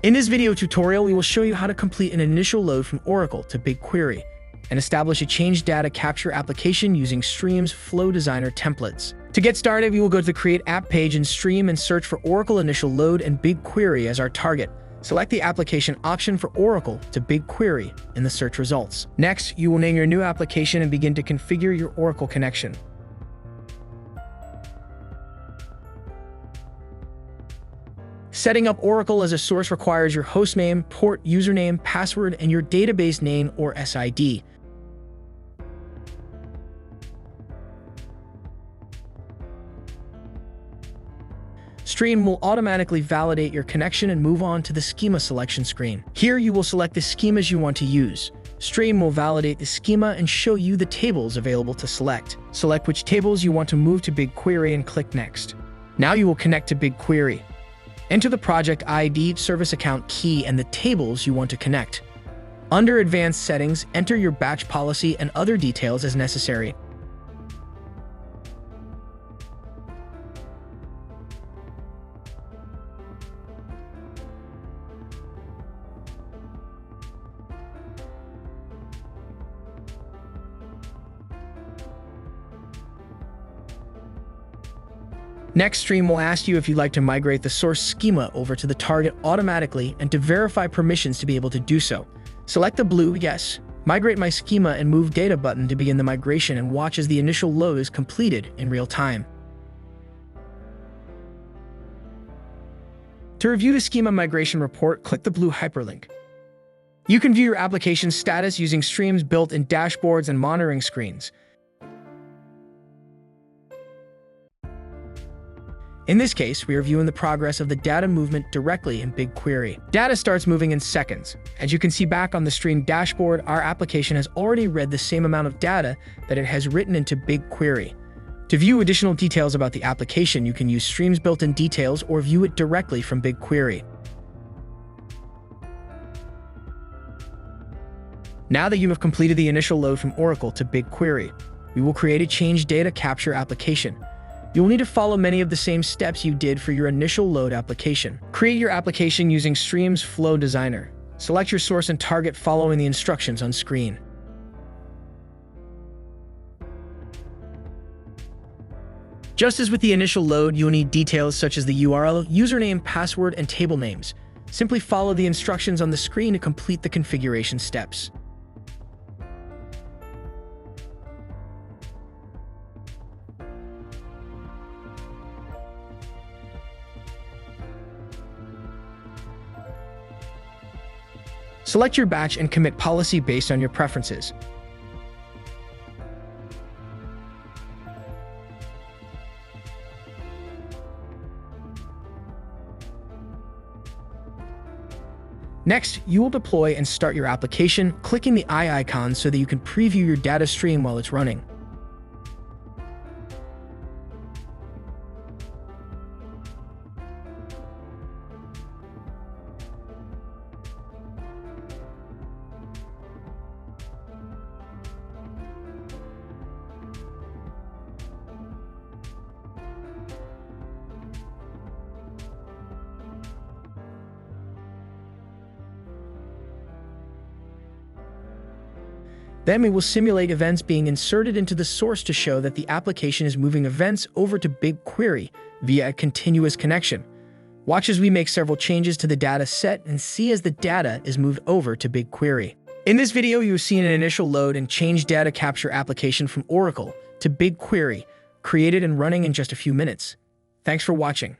In this video tutorial, we will show you how to complete an initial load from Oracle to BigQuery and establish a change data capture application using Striim's Flow Designer templates. To get started, we will go to the Create App page in Striim and search for Oracle Initial Load and BigQuery as our target. Select the application option for Oracle to BigQuery in the search results. Next, you will name your new application and begin to configure your Oracle connection. Setting up Oracle as a source requires your hostname, port, username, password, and your database name or SID. Striim will automatically validate your connection and move on to the schema selection screen. Here, you will select the schemas you want to use. Striim will validate the schema and show you the tables available to select. Select which tables you want to move to BigQuery and click Next. Now you will connect to BigQuery. Enter the project ID, service account key, and the tables you want to connect. Under Advanced Settings, enter your batch policy and other details as necessary. Next, Striim will ask you if you'd like to migrate the source schema over to the target automatically and to verify permissions to be able to do so. Select the blue Yes, Migrate My Schema and Move Data button to begin the migration and watch as the initial load is completed in real time. To review the schema migration report, click the blue hyperlink. You can view your application's status using Striim's built-in dashboards and monitoring screens. In this case, we are viewing the progress of the data movement directly in BigQuery. Data starts moving in seconds. As you can see back on the Striim dashboard, our application has already read the same amount of data that it has written into BigQuery. To view additional details about the application, you can use Striim's built-in details or view it directly from BigQuery. Now that you have completed the initial load from Oracle to BigQuery, we will create a change data capture application. You will need to follow many of the same steps you did for your initial load application. Create your application using Striim's Flow Designer. Select your source and target following the instructions on screen. Just as with the initial load, you'll need details such as the URL, username, password, and table names. Simply follow the instructions on the screen to complete the configuration steps. Select your batch and commit policy based on your preferences. Next, you will deploy and start your application, clicking the eye icon so that you can preview your data stream while it's running. Then we will simulate events being inserted into the source to show that the application is moving events over to BigQuery via a continuous connection. Watch as we make several changes to the data set and see as the data is moved over to BigQuery. In this video, you have seen an initial load and change data capture application from Oracle to BigQuery, created and running in just a few minutes. Thanks for watching.